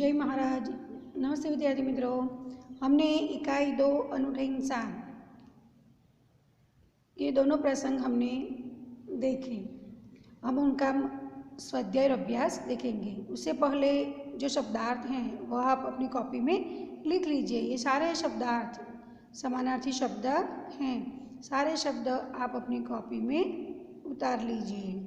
जय महाराज। नमस्ते विद्यार्थी मित्रों, हमने इकाई 2 अनूठे इंसान ये दोनों प्रसंग हमने देखे। हम उनका स्वाध्याय और अभ्यास देखेंगे। उससे पहले जो शब्दार्थ हैं वह आप अपनी कॉपी में लिख लीजिए। ये सारे शब्दार्थ समानार्थी शब्द हैं। सारे शब्द आप अपनी कॉपी में उतार लीजिए।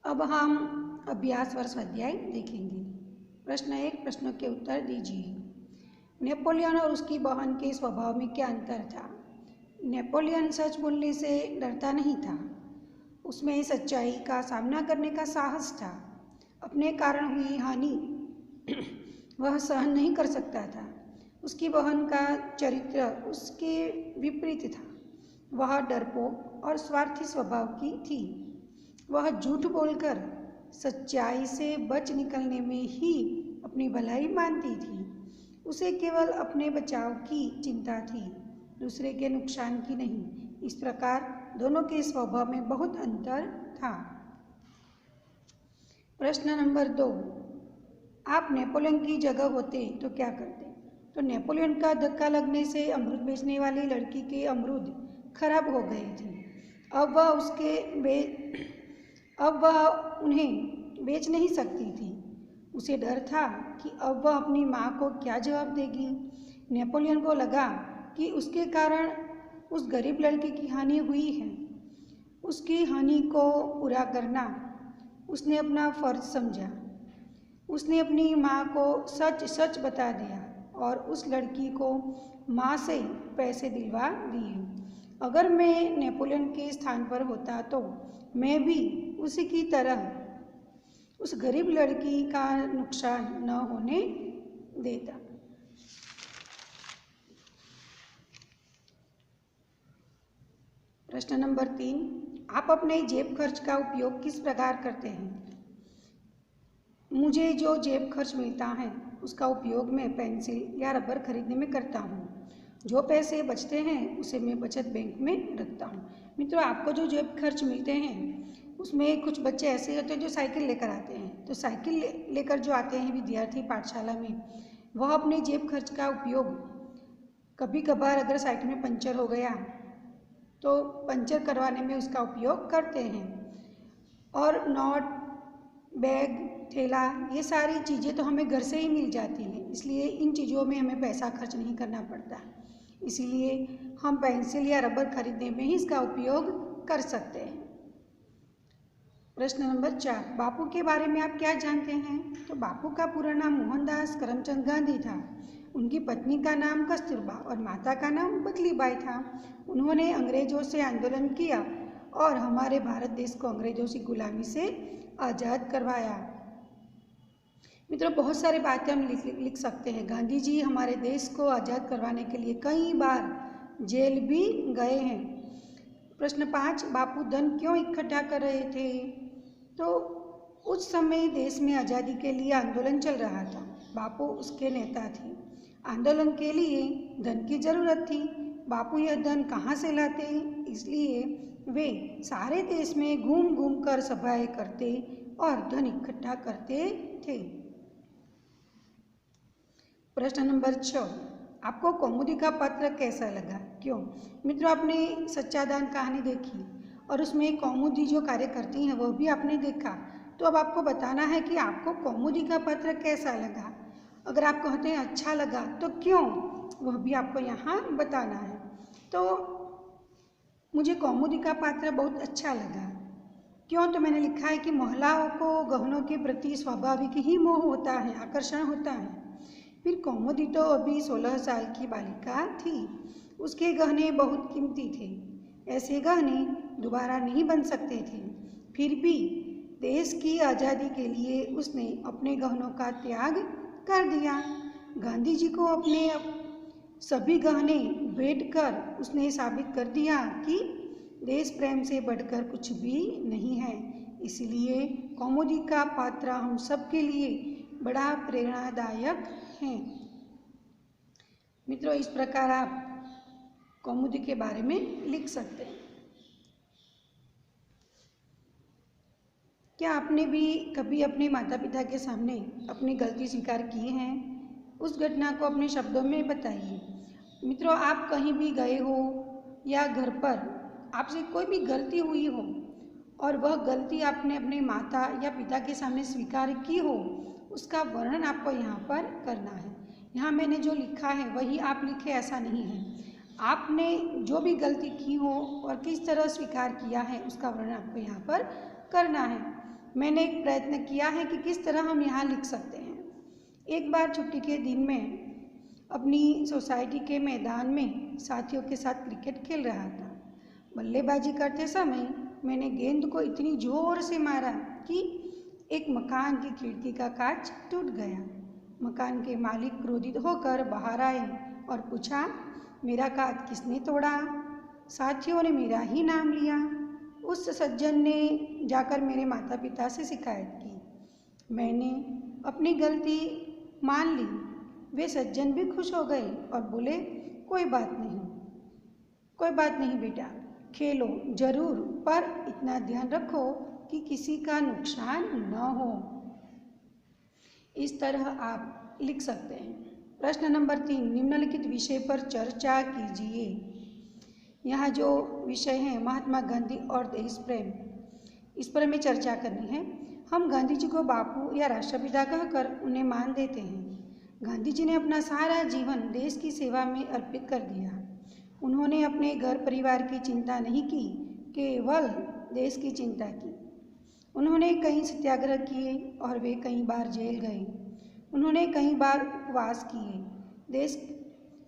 अब हम अभ्यास व स्वाध्याय देखेंगे। प्रश्न 1, प्रश्नों के उत्तर दीजिए। नेपोलियन और उसकी बहन के स्वभाव में क्या अंतर था? नेपोलियन सच बोलने से डरता नहीं था। उसमें सच्चाई का सामना करने का साहस था। अपने कारण हुई हानि वह सहन नहीं कर सकता था। उसकी बहन का चरित्र उसके विपरीत था। वह डरपोक और स्वार्थी स्वभाव की थी। वह झूठ बोलकर सच्चाई से बच निकलने में ही अपनी भलाई मानती थी। उसे केवल अपने बचाव की चिंता थी, दूसरे के नुकसान की नहीं। इस प्रकार दोनों के स्वभाव में बहुत अंतर था। प्रश्न नंबर 2, आप नेपोलियन की जगह होते तो क्या करते? तो नेपोलियन का धक्का लगने से अमरूद बेचने वाली लड़की के अमरूद खराब हो गए थे। अब वह उन्हें बेच नहीं सकती थी। उसे डर था कि अब वह अपनी माँ को क्या जवाब देगी। नेपोलियन को लगा कि उसके कारण उस गरीब लड़की की हानि हुई है। उसकी हानि को पूरा करना उसने अपना फर्ज समझा। उसने अपनी माँ को सच सच बता दिया और उस लड़की को माँ से पैसे दिलवा दिए। अगर मैं नेपोलियन के स्थान पर होता तो मैं भी उसी की तरह उस गरीब लड़की का नुकसान न होने देता। प्रश्न नंबर 3, आप अपने जेब खर्च का उपयोग किस प्रकार करते हैं? मुझे जो जेब खर्च मिलता है उसका उपयोग मैं पेंसिल या रबर खरीदने में करता हूँ। जो पैसे बचते हैं उसे मैं बचत बैंक में रखता हूँ। मित्रों, आपको जो जेब खर्च मिलते हैं उसमें कुछ बच्चे ऐसे होते हैं जो साइकिल लेकर आते हैं। तो साइकिल लेकर जो आते हैं विद्यार्थी पाठशाला में, वह अपने जेब खर्च का उपयोग कभी कभार अगर साइकिल में पंचर हो गया तो पंचर करवाने में उसका उपयोग करते हैं। और नोट, बैग, थैला, ये सारी चीज़ें तो हमें घर से ही मिल जाती हैं, इसलिए इन चीज़ों में हमें पैसा खर्च नहीं करना पड़ता। इसीलिए हम पेंसिल या रबर खरीदने में ही इसका उपयोग कर सकते हैं। प्रश्न नंबर 4, बापू के बारे में आप क्या जानते हैं? तो बापू का पूरा नाम मोहनदास करमचंद गांधी था। उनकी पत्नी का नाम कस्तूरबा और माता का नाम बकलीबाई था। उन्होंने अंग्रेजों से आंदोलन किया और हमारे भारत देश को अंग्रेजों की गुलामी से आज़ाद करवाया। मित्रों, बहुत सारी बातें हम लिख सकते हैं। गांधी जी हमारे देश को आज़ाद करवाने के लिए कई बार जेल भी गए हैं। प्रश्न 5, बापू धन क्यों इकट्ठा कर रहे थे? तो उस समय देश में आज़ादी के लिए आंदोलन चल रहा था। बापू उसके नेता थे। आंदोलन के लिए धन की ज़रूरत थी। बापू यह धन कहाँ से लाते? इसलिए वे सारे देश में घूम घूम कर सभाएं करते और धन इकट्ठा करते थे। प्रश्न नंबर 6, आपको कौमुदी का पत्र कैसा लगा? क्यों? मित्रों, आपने सच्चा दान कहानी देखी और उसमें कौमुदी जो कार्य करती हैं वह भी आपने देखा। तो अब आपको बताना है कि आपको कौमुदी का पत्र कैसा लगा। अगर आप कहते हैं अच्छा लगा तो क्यों, वह भी आपको यहाँ बताना है। तो मुझे कौमुदी का पात्र बहुत अच्छा लगा। क्यों? तो मैंने लिखा है कि महिलाओं को गहनों के प्रति स्वाभाविक ही मोह होता है, आकर्षण होता है। फिर कौमुदी तो अभी 16 साल की बालिका थी। उसके गहने बहुत कीमती थे। ऐसे गहने दोबारा नहीं बन सकते थे। फिर भी देश की आज़ादी के लिए उसने अपने गहनों का त्याग कर दिया। गांधी जी को अपने सभी गहने बेच कर उसने साबित कर दिया कि देश प्रेम से बढ़कर कुछ भी नहीं है। इसलिए कौमुदी का पात्र हम सब के लिए बड़ा प्रेरणादायक है। मित्रों, इस प्रकार आप कौमुदी के बारे में लिख सकते हैं। क्या आपने भी कभी अपने माता पिता के सामने अपनी गलती स्वीकार की है? उस घटना को अपने शब्दों में बताइए। मित्रों, आप कहीं भी गए हो या घर पर आपसे कोई भी गलती हुई हो और वह गलती आपने अपने माता या पिता के सामने स्वीकार की हो, उसका वर्णन आपको यहाँ पर करना है। यहाँ मैंने जो लिखा है वही आप लिखे, ऐसा नहीं है। आपने जो भी गलती की हो और किस तरह स्वीकार किया है उसका वर्णन आपको यहाँ पर करना है। मैंने एक प्रयत्न किया है कि किस तरह हम यहाँ लिख सकते हैं। एक बार छुट्टी के दिन में अपनी सोसाइटी के मैदान में साथियों के साथ क्रिकेट खेल रहा था। बल्लेबाजी करते समय मैंने गेंद को इतनी जोर से मारा कि एक मकान की खिड़की का कांच टूट गया। मकान के मालिक क्रोधित होकर बाहर आए और पूछा, मेरा कांच किसने तोड़ा? साथियों ने मेरा ही नाम लिया। उस सज्जन ने जाकर मेरे माता पिता से शिकायत की। मैंने अपनी गलती मान ली। वे सज्जन भी खुश हो गए और बोले, कोई बात नहीं बेटा, खेलो जरूर, पर इतना ध्यान रखो कि किसी का नुकसान न हो। इस तरह आप लिख सकते हैं। प्रश्न नंबर 3, निम्नलिखित विषय पर चर्चा कीजिए। यहाँ जो विषय है महात्मा गांधी और देश प्रेम, इस पर हमें चर्चा करनी है। हम गांधी जी को बापू या राष्ट्रपिता कहकर उन्हें मान देते हैं। गांधी जी ने अपना सारा जीवन देश की सेवा में अर्पित कर दिया। उन्होंने अपने घर परिवार की चिंता नहीं की, केवल देश की चिंता की। उन्होंने कई सत्याग्रह किए और वे कई बार जेल गए। उन्होंने कई बार उपवास किए।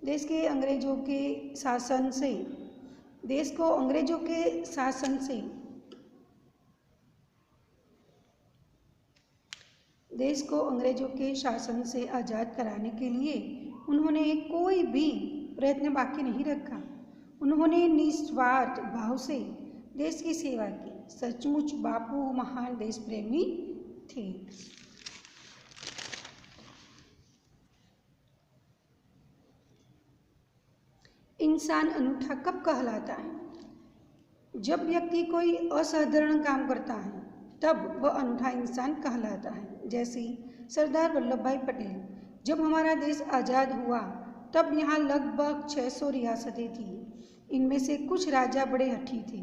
देश को अंग्रेजों के शासन से आज़ाद कराने के लिए उन्होंने कोई भी प्रयत्न बाकी नहीं रखा। उन्होंने निस्वार्थ भाव से देश की सेवा की। सचमुच बापू महान देश प्रेमी थे। इंसान अनूठा कब कहलाता है? जब व्यक्ति कोई असाधारण काम करता है तब वह अनूठा इंसान कहलाता है। जैसे सरदार वल्लभ भाई पटेल, जब हमारा देश आज़ाद हुआ तब यहाँ लगभग 600 रियासतें थीं। इनमें से कुछ राजा बड़े हठी थे।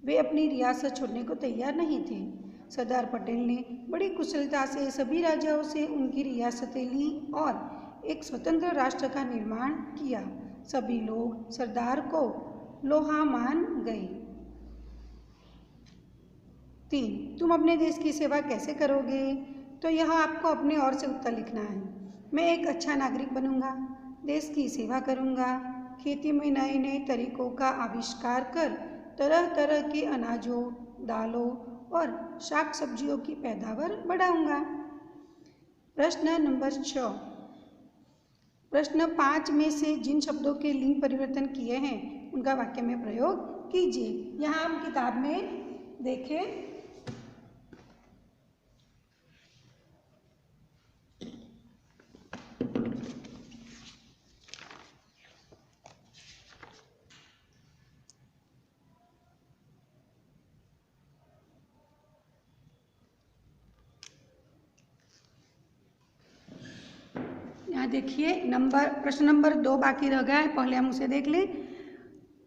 वे अपनी रियासत छोड़ने को तैयार नहीं थे। सरदार पटेल ने बड़ी कुशलता से सभी राजाओं से उनकी रियासतें ली और एक स्वतंत्र राष्ट्र का निर्माण किया। सभी लोग सरदार को लोहा मान गए। 3, तुम अपने देश की सेवा कैसे करोगे? तो यह आपको अपने ओर से उत्तर लिखना है। मैं एक अच्छा नागरिक बनूंगा, देश की सेवा करूंगा, खेती में नए नए तरीकों का आविष्कार कर तरह तरह के अनाजों, दालों और शाक सब्जियों की पैदावार बढ़ाऊंगा। प्रश्न नंबर 6, प्रश्न 5 में से जिन शब्दों के लिंग परिवर्तन किए हैं उनका वाक्य में प्रयोग कीजिए। यहाँ हम किताब में देखें, यहाँ देखिए प्रश्न नंबर 2 बाकी रह गया है, पहले हम उसे देख लें।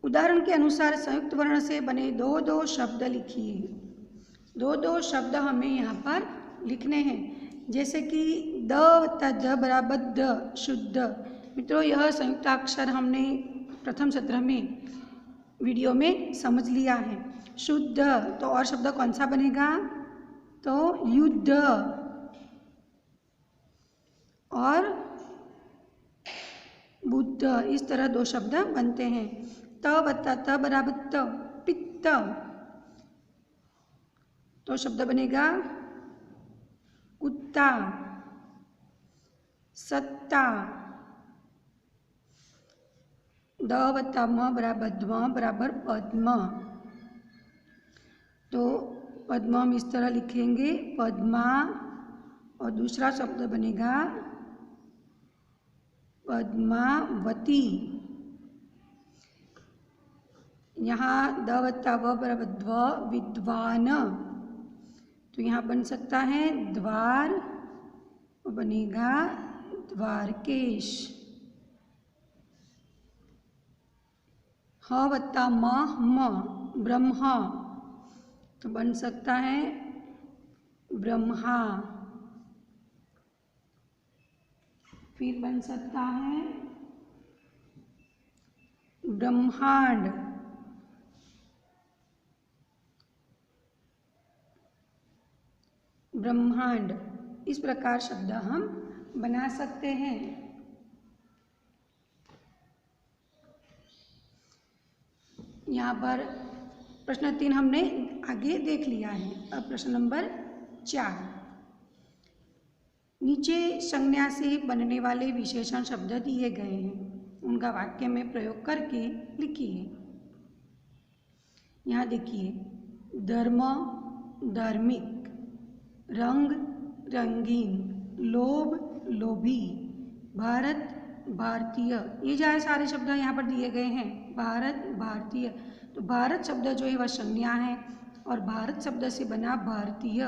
उदाहरण के अनुसार संयुक्त वर्ण से बने 2-2 शब्द लिखिए। 2-2 शब्द हमें यहाँ पर लिखने हैं, जैसे कि द तद बराबर द, शुद्ध। मित्रों, यह संयुक्ताक्षर हमने प्रथम सत्र में वीडियो में समझ लिया है। शुद्ध, तो और शब्द कौन सा बनेगा? तो युद्ध। और बुद्ध, इस तरह दो शब्द बनते हैं। त बता त बराबर त, पित्त, तो शब्द बनेगा कुत्ता, सत्ता। द बता म बराबर ध्व बराबर पद्म, तो पद्म हम इस तरह लिखेंगे पद्मा, और दूसरा शब्द बनेगा पद्मावती। यहाँ द बता व बराबर ध्व, विद्वान, तो यहाँ बन सकता है द्वार, और बनेगा द्वारकेश। ह बता म ब्रह्मा, तो बन सकता है ब्रह्मा। फिर बन सकता है ब्रह्मांड, ब्रह्मांड। इस प्रकार शब्द हम बना सकते हैं। यहाँ पर प्रश्न 3 हमने आगे देख लिया है। अब प्रश्न नंबर 4, नीचे संज्ञा से बनने वाले विशेषण शब्द दिए गए हैं, उनका वाक्य में प्रयोग करके लिखिए। यहाँ देखिए, धर्म धार्मिक, रंग रंगीन, लोभ लोभी, भारत भारतीय, ये जो सारे शब्द यहाँ पर दिए गए हैं, भारत भारतीय। तो भारत शब्द जो है वह संज्ञा है, और भारत शब्द से बना भारतीय,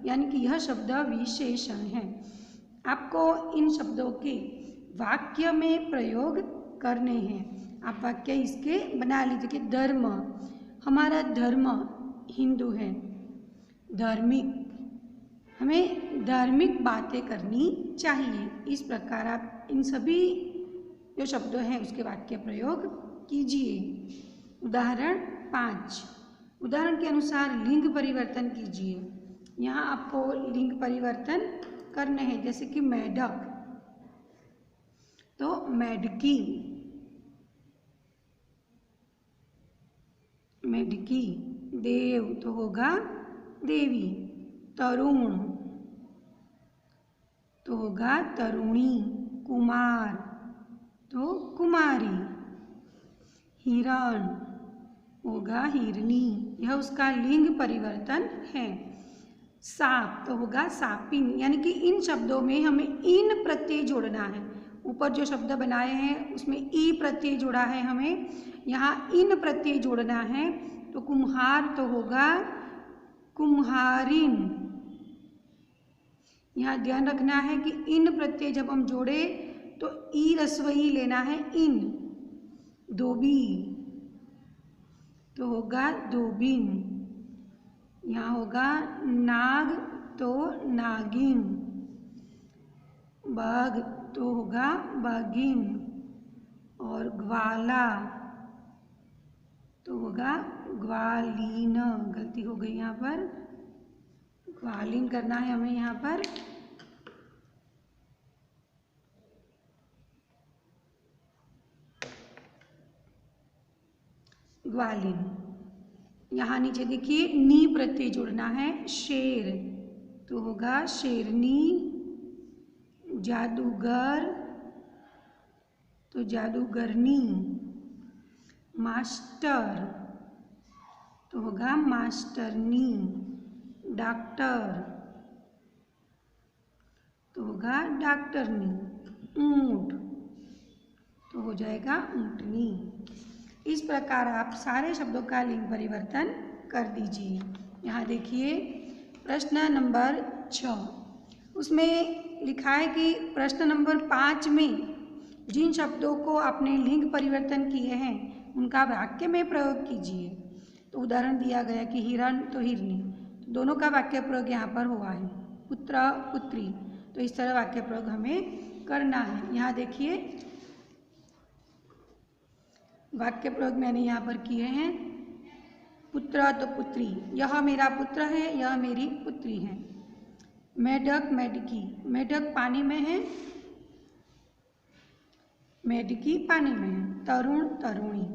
यानी कि यह शब्द विशेषण है। आपको इन शब्दों के वाक्य में प्रयोग करने हैं। आप वाक्य इसके बना लीजिए कि धर्म, हमारा धर्म हिंदू है। धार्मिक, हमें धार्मिक बातें करनी चाहिए। इस प्रकार आप इन सभी जो शब्द हैं उसके वाक्य प्रयोग कीजिए। उदाहरण 5, उदाहरण के अनुसार लिंग परिवर्तन कीजिए। यहाँ आपको लिंग परिवर्तन करने हैं, जैसे कि मेढक, तो मेढकी, मेढकी। देव तो होगा देवी, तरुण तो होगा तरुणी, कुमार तो कुमारी, हिरण होगा हिरनी, यह उसका लिंग परिवर्तन है। सांप तो होगा सापिन, यानी कि इन शब्दों में हमें इन प्रत्यय जोड़ना है। ऊपर जो शब्द बनाए हैं उसमें ई प्रत्यय जोड़ा है, हमें यहाँ इन प्रत्यय जोड़ना है। तो कुम्हार तो होगा कुम्हारिन। यहाँ ध्यान रखना है कि इन प्रत्यय जब हम जोड़े तो ई रस्व ई लेना है, इन। धोबी तो होगा धोबिन। यहाँ होगा नाग तो नागिन, बाघ तो होगा बाघिन, और ग्वाला तो होगा ग्वालीन। गलती हो गई यहाँ पर, ग्वालीन करना है हमें यहाँ पर। ग्वालिन। यहाँ नीचे देखिए नी प्रत्यय जोड़ना है, शेर तो होगा शेरनी, जादूगर तो जादूगरनी, मास्टर तो होगा मास्टरनी, डॉक्टर तो होगा डॉक्टरनी, ऊंट तो हो जाएगा ऊंटनी। इस प्रकार आप सारे शब्दों का लिंग परिवर्तन कर दीजिए। यहाँ देखिए प्रश्न नंबर 6, उसमें लिखा है कि प्रश्न नंबर 5 में जिन शब्दों को आपने लिंग परिवर्तन किए हैं उनका वाक्य में प्रयोग कीजिए। तो उदाहरण दिया गया कि हिरण तो हिरनी, तो दोनों का वाक्य प्रयोग यहाँ पर हुआ है। पुत्र पुत्री, तो इस तरह वाक्य प्रयोग हमें करना है। यहाँ देखिए वाक्य प्रयोग मैंने यहाँ पर किए हैं। पुत्र तो पुत्री, यह मेरा पुत्र है, यह मेरी पुत्री है। मेढक मेढकी, मेढक पानी में है, मेढकी पानी में है। तरुण तरुणी,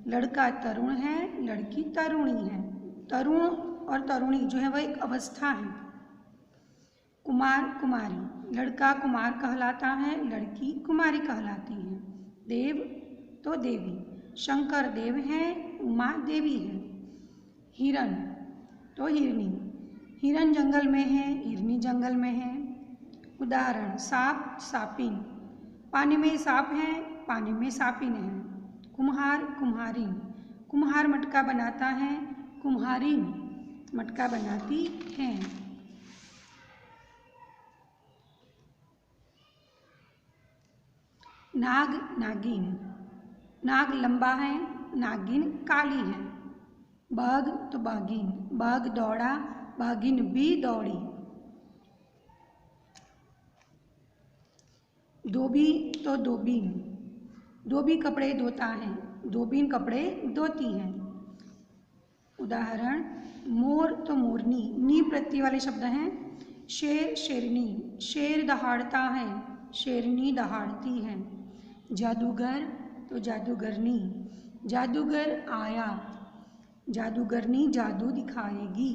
लड़का तरुण है, लड़की तरुणी है। तरुण और तरुणी जो है वह एक अवस्था है। कुमार कुमारी, लड़का कुमार कहलाता है, लड़की कुमारी कहलाती है। देव तो देवी, शंकर देव हैं, उमा देवी है। हिरण तो हिरनी, हिरन जंगल में है, हिरनी जंगल में है। उदाहरण सांप सापिन, पानी में सांप है, पानी में सापिन है। कुम्हार कुम्हारिन, कुम्हार मटका बनाता है, कुम्हारिन मटका बनाती है। नाग नागिन, नाग लंबा है, नागिन काली है। बाघ तो बाघिन, बाघ दौड़ा, बाघिन भी दौड़ी। धोबी तो धोबीन, धोबी कपड़े धोता है, धोबीन कपड़े धोती है। उदाहरण मोर तो मोरनी, नी प्रत्यय वाले शब्द हैं। शेर शेरनी, शेर दहाड़ता है, शेरनी दहाड़ती है। जादूगर तो जादूगरनी, जादूगर आया, जादूगरनी जादू दिखाएगी।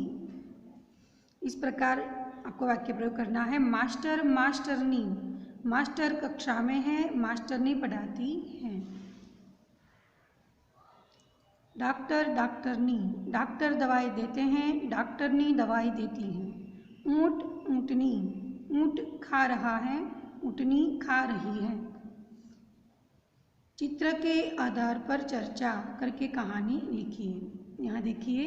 इस प्रकार आपको वाक्य प्रयोग करना है। मास्टर मास्टरनी, मास्टर कक्षा में है, मास्टरनी पढ़ाती है। डॉक्टर डॉक्टरनी, डॉक्टर दवाई देते हैं, डॉक्टरनी दवाई देती है। ऊँट ऊँटनी, ऊँट खा रहा है, ऊँटनी खा रही है। चित्र के आधार पर चर्चा करके कहानी लिखिए। यहाँ देखिए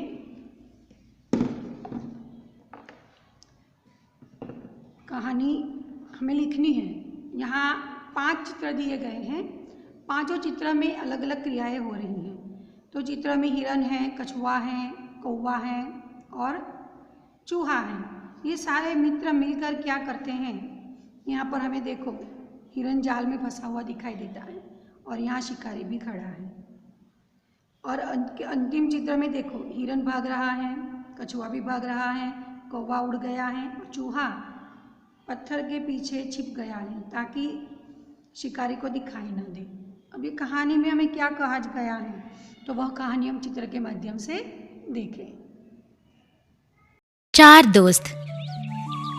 कहानी हमें लिखनी है। यहाँ 5 चित्र दिए गए हैं, पांचों चित्र में अलग अलग क्रियाएं हो रही हैं। तो चित्र में हिरन है, कछुआ है, कौवा है और चूहा है। ये सारे मित्र मिलकर क्या करते हैं, यहाँ पर हमें देखो हिरन जाल में फंसा हुआ दिखाई देता है और यहाँ शिकारी भी खड़ा है। और अंतिम चित्र में देखो हिरन भाग रहा है, कछुआ भी भाग रहा है, कौवा उड़ गया है और चूहा पत्थर के पीछे छिप गया है ताकि शिकारी को दिखाई न दे। अब ये कहानी में हमें क्या कहा गया है, तो वह कहानी हम चित्र के माध्यम से देखें। 4 दोस्त।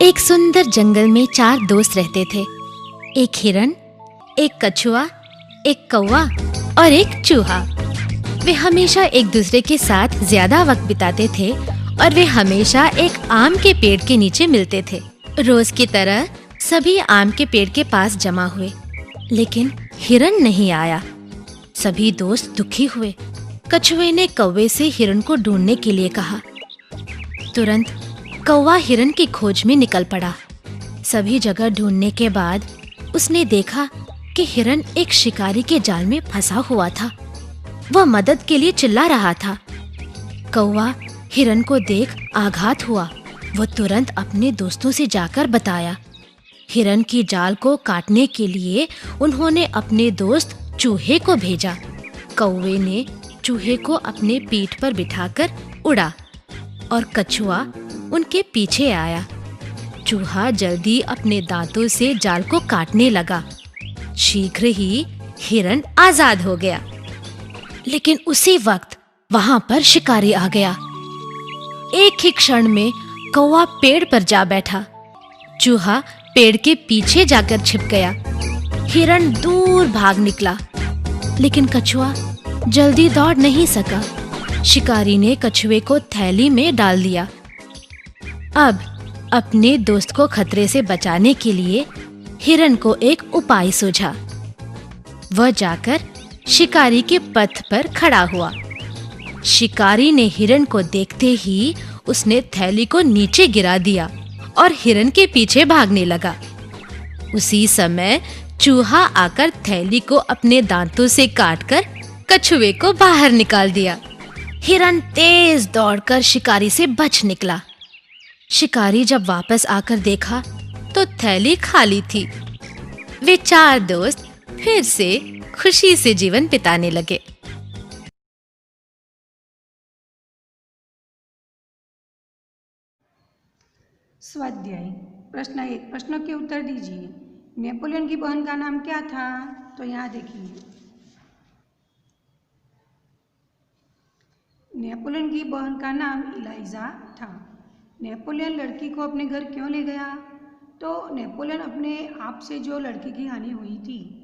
एक सुंदर जंगल में 4 दोस्त रहते थे। एक हिरन, एक कछुआ, एक कौवा और एक चूहा। वे हमेशा एक दूसरे के साथ ज्यादा वक्त बिताते थे और वे हमेशा एक आम के पेड़ के नीचे मिलते थे। रोज की तरह सभी आम के पेड़ के पास जमा हुए, लेकिन हिरन नहीं आया। सभी दोस्त दुखी हुए। कछुए ने कौवे से हिरन को ढूंढने के लिए कहा। तुरंत कौवा हिरन की खोज में निकल पड़ा। सभी जगह ढूंढने के बाद उसने देखा कि हिरन एक शिकारी के जाल में फंसा हुआ था। वह मदद के लिए चिल्ला रहा था। कौवा हिरन को देख आघात हुआ। वो तुरंत अपने दोस्तों से जाकर बताया। हिरन की जाल को काटने के लिए उन्होंने अपने दोस्त चूहे को भेजा। कौवे ने चूहे को अपने पीठ पर बिठाकर उड़ा और कछुआ उनके पीछे आया। चूहा जल्दी अपने दांतों से जाल को काटने लगा। शीघ्र ही हिरन आजाद हो गया। लेकिन उसी वक्त वहां पर शिकारी आ गया। एक ही क्षण में कौवा पेड़ पर जा बैठा। चूहा पेड़ के पीछे जाकर छिप गया। हिरन दूर भाग निकला, लेकिन कछुआ जल्दी दौड़ नहीं सका। शिकारी ने कछुए को थैली में डाल दिया। अब अपने दोस्त को खतरे से बचाने के लिए हिरन को एक उपाय सूझा। वह जाकर शिकारी के पथ पर खड़ा हुआ। शिकारी ने हिरन को देखते ही उसने थैली को नीचे गिरा दिया और हिरन के पीछे भागने लगा। उसी समय चूहा आकर थैली को अपने दांतों से काटकर कछुए को बाहर निकाल दिया। हिरन तेज दौड़कर शिकारी से बच निकला। शिकारी जब वापस आकर देखा तो थैली खाली थी। वे 4 दोस्त फिर से खुशी से जीवन बिताने लगे। स्वाध्याय प्रश्न 1, प्रश्नों के उत्तर दीजिए। नेपोलियन की बहन का नाम क्या था, तो यहाँ देखिए, नेपोलियन की बहन का नाम इलाइजा था। नेपोलियन लड़की को अपने घर क्यों ले गया? तो नेपोलियन अपने आप से जो लड़की की हानि हुई थी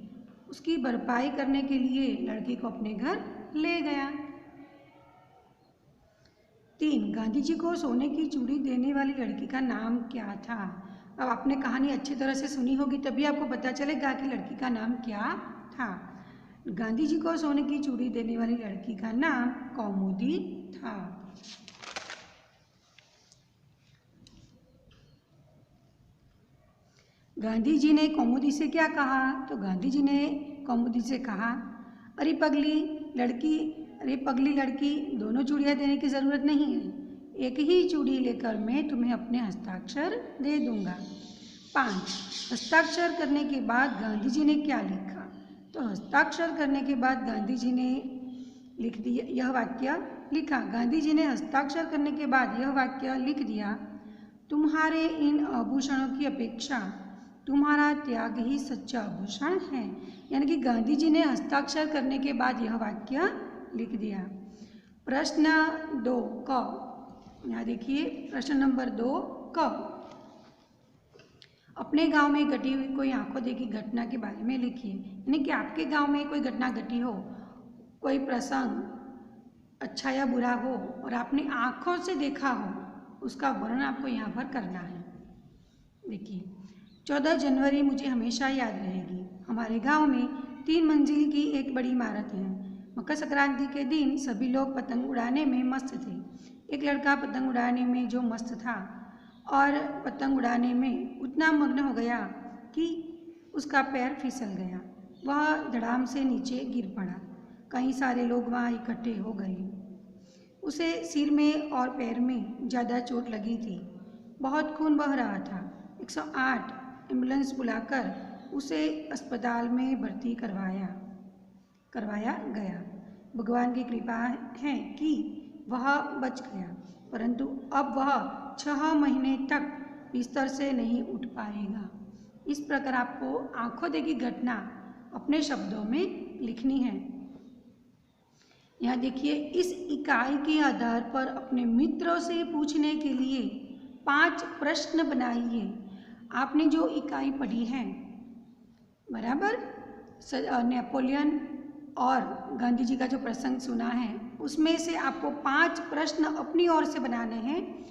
उसकी भरपाई करने के लिए लड़की को अपने घर ले गया। 3. गांधी जी को सोने की चूड़ी देने वाली लड़की का नाम क्या था? अब आपने कहानी अच्छी तरह से सुनी होगी तभी आपको पता चलेगा कि लड़की का नाम क्या था। गांधी जी को सोने की चूड़ी देने वाली लड़की का नाम कौमुदी था। गांधी जी ने कौमुदी से क्या कहा? तो गांधी जी ने कौमुदी से कहा, अरे पगली लड़की, दोनों चूड़ियाँ देने की ज़रूरत नहीं है, एक ही चूड़ी लेकर मैं तुम्हें अपने हस्ताक्षर दे दूंगा। 5. हस्ताक्षर करने के बाद गांधी जी ने क्या लिखा? तो हस्ताक्षर करने के बाद गांधी जी ने लिख दिया, यह वाक्य लिखा। गांधी जी ने हस्ताक्षर करने के बाद यह वाक्य लिख दिया, तुम्हारे इन आभूषणों की अपेक्षा तुम्हारा त्याग ही सच्चा आभूषण है। यानी कि गांधी जी ने हस्ताक्षर करने के बाद यह वाक्य लिख दिया। प्रश्न 2 क, यहाँ देखिए प्रश्न नंबर 2 क, अपने गांव में घटी हुई कोई आंखों देखी घटना के बारे में लिखिए। यानी कि आपके गांव में कोई घटना घटी हो, कोई प्रसंग अच्छा या बुरा हो और आपने आंखों से देखा हो, उसका वर्णन आपको यहाँ पर करना है। देखिए, 14 जनवरी मुझे हमेशा याद रहेगी। हमारे गांव में 3 मंजिल की एक बड़ी इमारत है। मकर संक्रांति के दिन सभी लोग पतंग उड़ाने में मस्त थे। एक लड़का पतंग उड़ाने में जो मस्त था और पतंग उड़ाने में उतना मग्न हो गया कि उसका पैर फिसल गया। वह धड़ाम से नीचे गिर पड़ा। कई सारे लोग वहाँ इकट्ठे हो गए। उसे सिर में और पैर में ज़्यादा चोट लगी थी। बहुत खून बह रहा था। 108 एम्बुलेंस बुलाकर उसे अस्पताल में भर्ती करवाया गया। भगवान की कृपा है कि वह बच गया, परंतु अब वह 6 महीने तक बिस्तर से नहीं उठ पाएगा। इस प्रकार आपको आंखों देखी घटना अपने शब्दों में लिखनी है। यहाँ देखिए, इस इकाई के आधार पर अपने मित्रों से पूछने के लिए 5 प्रश्न बनाइए। आपने जो इकाई पढ़ी है, बराबर, नेपोलियन और गांधी जी का जो प्रसंग सुना है, उसमें से आपको 5 प्रश्न अपनी ओर से बनाने हैं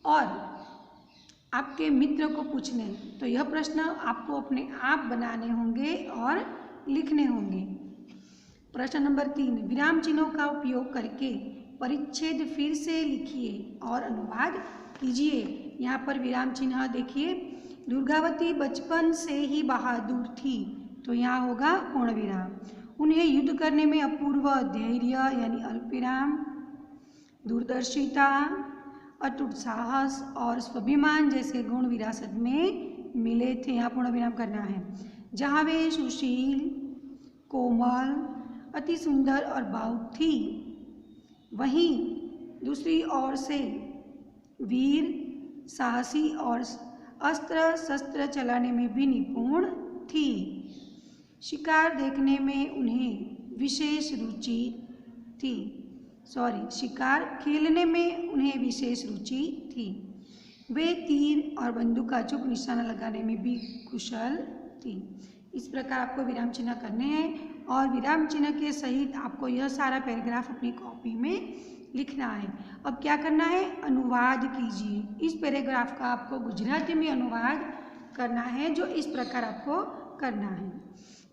और आपके मित्र को पूछने हैं। तो यह प्रश्न आपको अपने आप बनाने होंगे और लिखने होंगे। प्रश्न नंबर 3, विराम चिन्हों का उपयोग करके परिच्छेद फिर से लिखिए और अनुवाद कीजिए। यहाँ पर विराम चिन्ह देखिए, दुर्गावती बचपन से ही बहादुर थी, तो यहाँ होगा पूर्ण विराम। उन्हें युद्ध करने में अपूर्व धैर्य यानी अल्पविराम, दूरदर्शिता, अटूट साहस और स्वाभिमान जैसे गुण विरासत में मिले थे, यहाँ पूर्ण विराम करना है। जहाँ वे सुशील, कोमल, अति सुंदर और भावुक थी, वहीं दूसरी ओर से वीर, साहसी और अस्त्र शस्त्र चलाने में भी निपुण थी। शिकार देखने में उन्हें विशेष रुचि थी। शिकार खेलने में उन्हें विशेष रुचि थी। वे तीर और बंदूक का अचूक निशाना लगाने में भी कुशल थी। इस प्रकार आपको विराम चिन्ह करने हैं और विराम चिन्ह के सहित आपको यह सारा पैराग्राफ अपनी कॉपी में लिखना है। अब क्या करना है? अनुवाद कीजिए। इस पैराग्राफ का आपको गुजराती में अनुवाद करना है, जो इस प्रकार आपको करना है।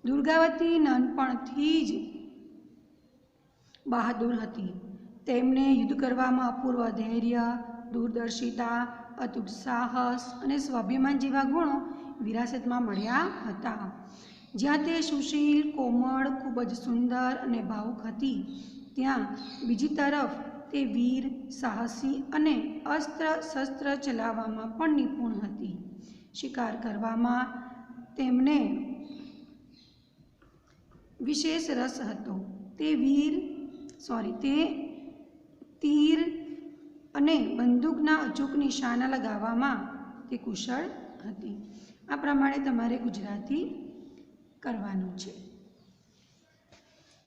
दुर्गावती नानपणથી જ બહાદુર હતી। તેમને યુદ્ધ કરવામાં અપૂર્વ ધૈર્ય, દૂરદર્શિતા, અતૂટ સાહસ અને સ્વાભિમાન જેવા ગુણો વિરાસતમાં મળ્યા હતા। જ્યાં તે સુશીલ, કોમળ, ખૂબ જ સુંદર અને ભાવુક હતી, ત્યાં બીજી તરફ તે વીર, સાહસી અને અસ્ત્ર શસ્ત્ર ચલાવવામાં પણ નિપુણ હતી। શિકાર કરવામાં તેમને विशेष रस હતો। તે તીર અને બંદૂકના અચૂક નિશાના લગાવવામાં તે કુશળ હતી। આ પ્રમાણે તમારે ગુજરાતી કરવાનું છે।